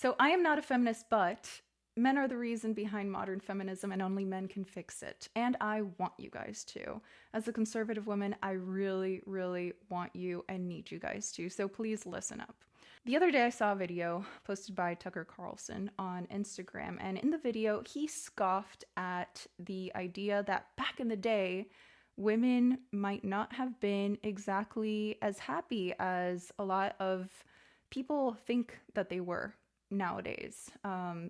So I am not a feminist, but men are the reason behind modern feminism and only men can fix it. And I want you guys to. As a conservative woman, I really, really want you and need you guys to. So please listen up. The other day I saw a video posted by Tucker Carlson on Instagram, and in the video he scoffed at the idea that back in the day, women might not have been exactly as happy as a lot of people think that they were nowadays.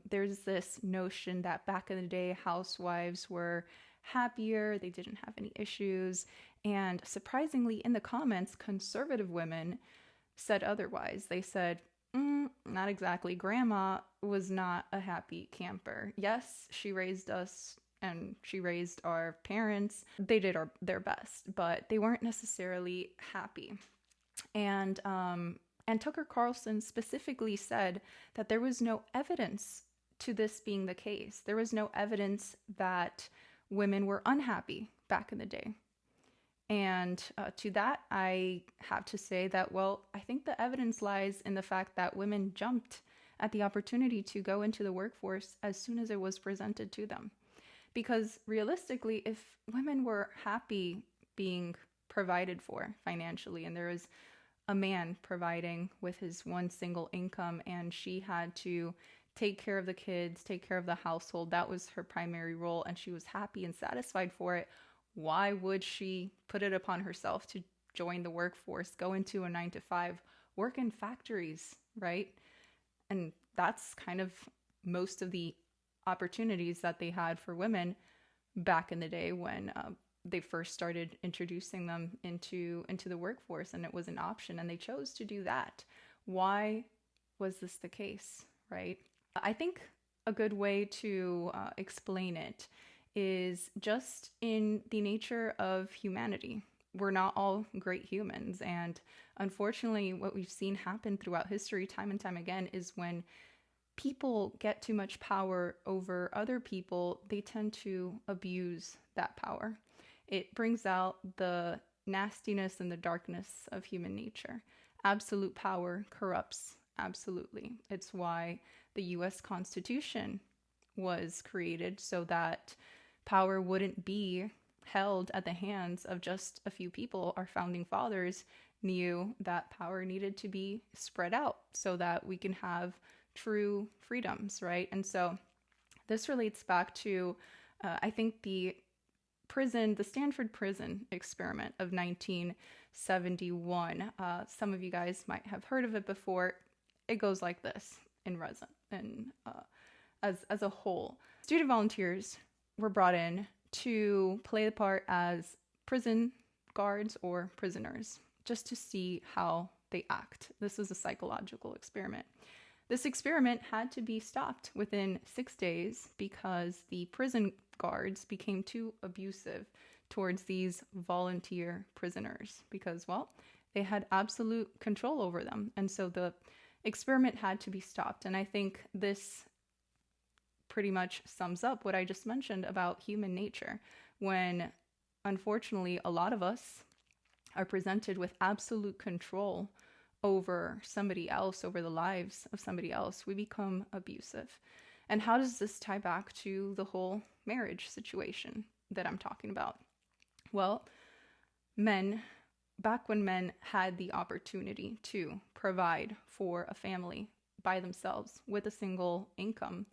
There's this notion that back in the day, housewives were happier, they didn't have any issues. And surprisingly, in the comments, conservative women said otherwise. They said, not exactly. Grandma was not a happy camper. Yes, she raised us and she raised our parents. They did their best, but they weren't necessarily happy. And Tucker Carlson specifically said that there was no evidence to this being the case. There was no evidence that women were unhappy back in the day. And to that, I have to say that, well, I think the evidence lies in the fact that women jumped at the opportunity to go into the workforce as soon as it was presented to them. Because realistically, if women were happy being provided for financially, and there was a man providing with his one single income, and she had to take care of the kids, take care of the household, that was her primary role, and she was happy and satisfied for it, why would she put it upon herself to join the workforce, go into a 9 to 5, work in factories, right? And that's kind of most of the opportunities that they had for women back in the day when they first started introducing them into the workforce, and it was an option, and they chose to do that. Why was this the case, right? I think a good way to explain it is just in the nature of humanity. We're not all great humans, and unfortunately, what we've seen happen throughout history time and time again is when people get too much power over other people, they tend to abuse that power. It brings out the nastiness and the darkness of human nature. Absolute power corrupts, absolutely. It's why the US Constitution was created, so that power wouldn't be held at the hands of just a few people. Our founding fathers knew that power needed to be spread out so that we can have true freedoms, right? And so this relates back to, I think, the Stanford prison experiment of 1971. Some of you guys might have heard of it before. It goes like this as a whole. Student volunteers were brought in to play the part as prison guards or prisoners, just to see how they act. This was a psychological experiment. This experiment had to be stopped within 6 days because the prison guards became too abusive towards these volunteer prisoners because, well, they had absolute control over them. And so the experiment had to be stopped. And I think this pretty much sums up what I just mentioned about human nature, when unfortunately a lot of us are presented with absolute control over somebody else, over the lives of somebody else, we become abusive. And how does this tie back to the whole marriage situation that I'm talking about? Well, back when men had the opportunity to provide for a family by themselves with a single income,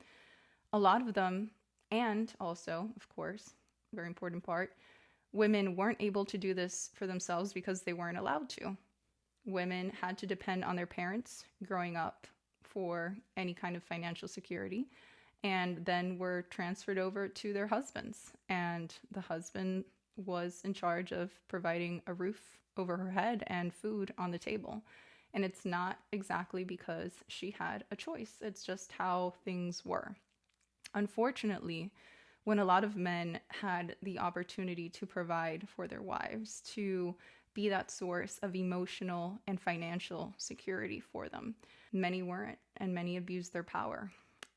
a lot of them, and also, of course, very important part, women weren't able to do this for themselves because they weren't allowed to. Women had to depend on their parents growing up for any kind of financial security, and then were transferred over to their husbands. And the husband was in charge of providing a roof over her head and food on the table. And it's not exactly because she had a choice. It's just how things were. Unfortunately, when a lot of men had the opportunity to provide for their wives, to be that source of emotional and financial security for them, many weren't, and many abused their power.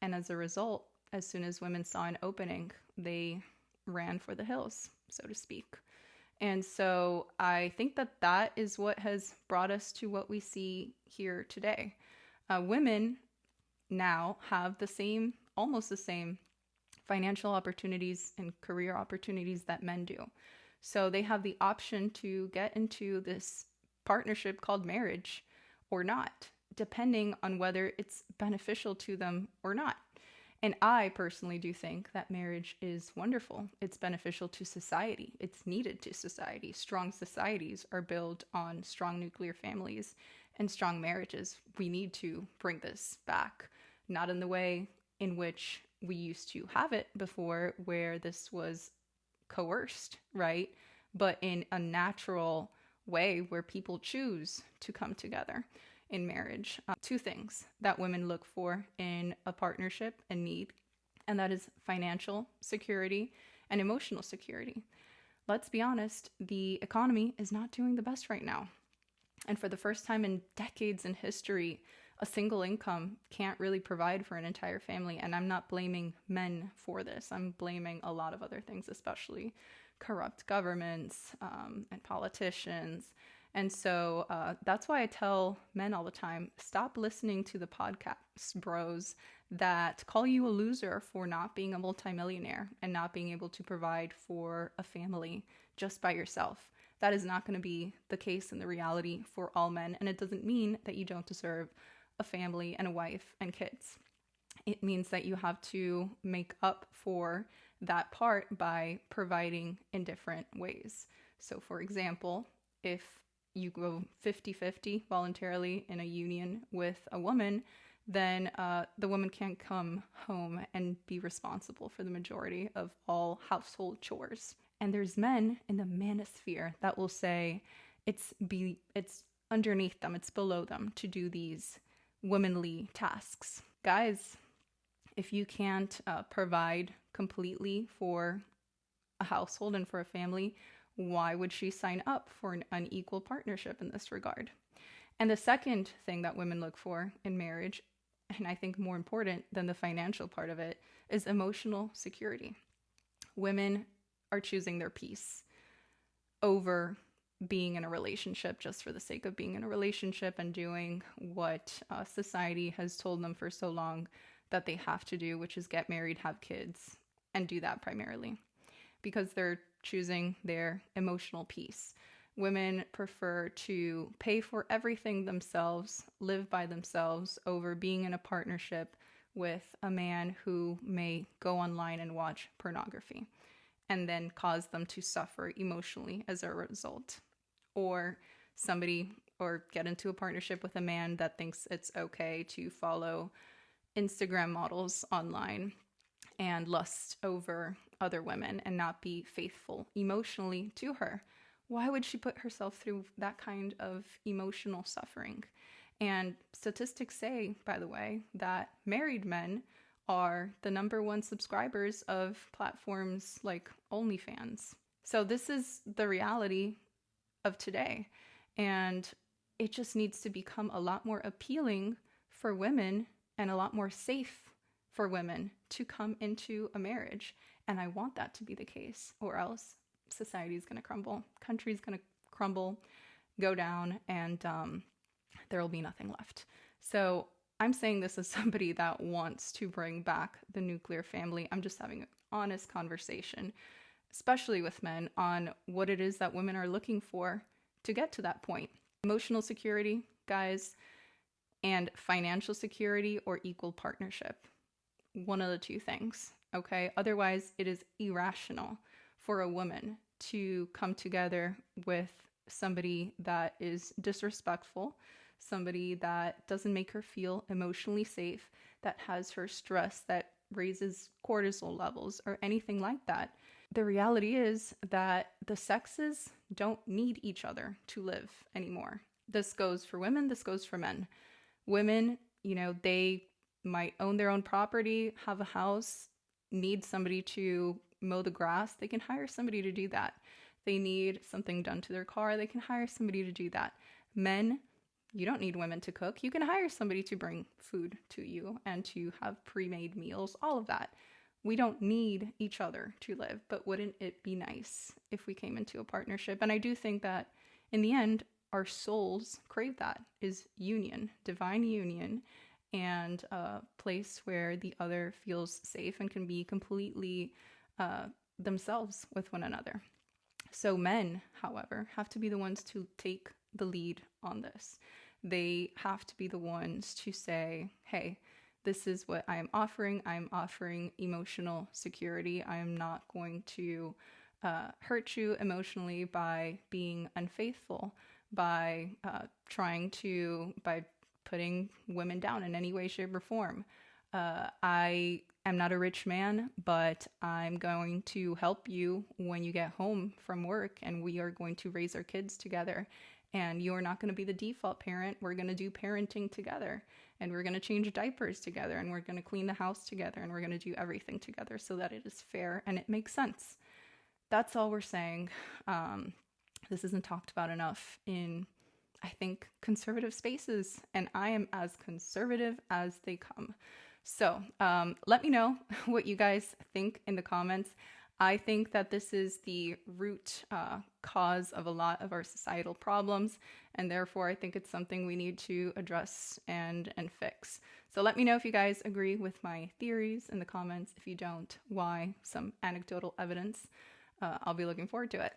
And as a result, as soon as women saw an opening, they ran for the hills, so to speak. And so I think that is what has brought us to what we see here today. Women now have the same, almost the same financial opportunities and career opportunities that men do. So they have the option to get into this partnership called marriage or not, depending on whether it's beneficial to them or not. And I personally do think that marriage is wonderful. It's beneficial to society. It's needed to society. Strong societies are built on strong nuclear families and strong marriages. We need to bring this back, not in the way in which we used to have it before, where this was coerced, right? But in a natural way where people choose to come together in marriage. Two things that women look for in a partnership and need, and that is financial security and emotional security. Let's be honest, the economy is not doing the best right now. And for the first time in decades in history, a single income can't really provide for an entire family. And I'm not blaming men for this. I'm blaming a lot of other things, especially corrupt governments and politicians. And so that's why I tell men all the time, stop listening to the podcast bros that call you a loser for not being a multimillionaire and not being able to provide for a family just by yourself. That is not going to be the case in the reality for all men. And it doesn't mean that you don't deserve a family and a wife and kids. It means that you have to make up for that part by providing in different ways. So for example, if you go 50-50 voluntarily in a union with a woman, then the woman can't come home and be responsible for the majority of all household chores. And there's men in the manosphere that will say it's underneath them, it's below them to do these womanly tasks. Guys, if you can't provide completely for a household and for a family, why would she sign up for an unequal partnership in this regard? And the second thing that women look for in marriage, and I think more important than the financial part of it, is emotional security. Women are choosing their peace over being in a relationship just for the sake of being in a relationship and doing what society has told them for so long that they have to do, which is get married, have kids, and do that primarily, because they're choosing their emotional peace. Women prefer to pay for everything themselves, live by themselves, over being in a partnership with a man who may go online and watch pornography and then cause them to suffer emotionally as a result. Or get into a partnership with a man that thinks it's okay to follow Instagram models online and lust over other women and not be faithful emotionally to her. Why would she put herself through that kind of emotional suffering? And statistics say, by the way, that married men are the #1 subscribers of platforms like OnlyFans. So this is the reality of today. And it just needs to become a lot more appealing for women and a lot more safe for women to come into a marriage. And I want that to be the case, or else society is going to crumble, country's going to crumble, go down, and there will be nothing left. So I'm saying this as somebody that wants to bring back the nuclear family. I'm just having an honest conversation, especially with men, on what it is that women are looking for to get to that point. Emotional security, guys, and financial security or equal partnership. One of the two things, okay? Otherwise, it is irrational for a woman to come together with somebody that is disrespectful, somebody that doesn't make her feel emotionally safe, that has her stress, that raises cortisol levels or anything like that. The reality is that the sexes don't need each other to live anymore. This goes for women, this goes for men. Women, they might own their own property, have a house, need somebody to mow the grass. They can hire somebody to do that. They need something done to their car. They can hire somebody to do that. Men, you don't need women to cook. You can hire somebody to bring food to you and to have pre-made meals, all of that. We don't need each other to live, but wouldn't it be nice if we came into a partnership? And I do think that in the end, our souls crave that, is union, divine union. and a place where the other feels safe and can be completely themselves with one another. So men, however, have to be the ones to take the lead on this. They have to be the ones to say, hey, this is what I am offering. I'm offering emotional security. I am not going to hurt you emotionally by being unfaithful, by by putting women down in any way, shape, or form. I am not a rich man, but I'm going to help you when you get home from work, and we are going to raise our kids together. And you're not going to be the default parent. We're going to do parenting together, and we're going to change diapers together, and we're going to clean the house together, and we're going to do everything together so that it is fair and it makes sense. That's all we're saying. This isn't talked about enough in, I think, conservative spaces, and I am as conservative as they come. So let me know what you guys think in the comments. I think that this is the root cause of a lot of our societal problems, and therefore I think it's something we need to address and fix. So let me know if you guys agree with my theories in the comments. If you don't, why? Some anecdotal evidence. I'll be looking forward to it.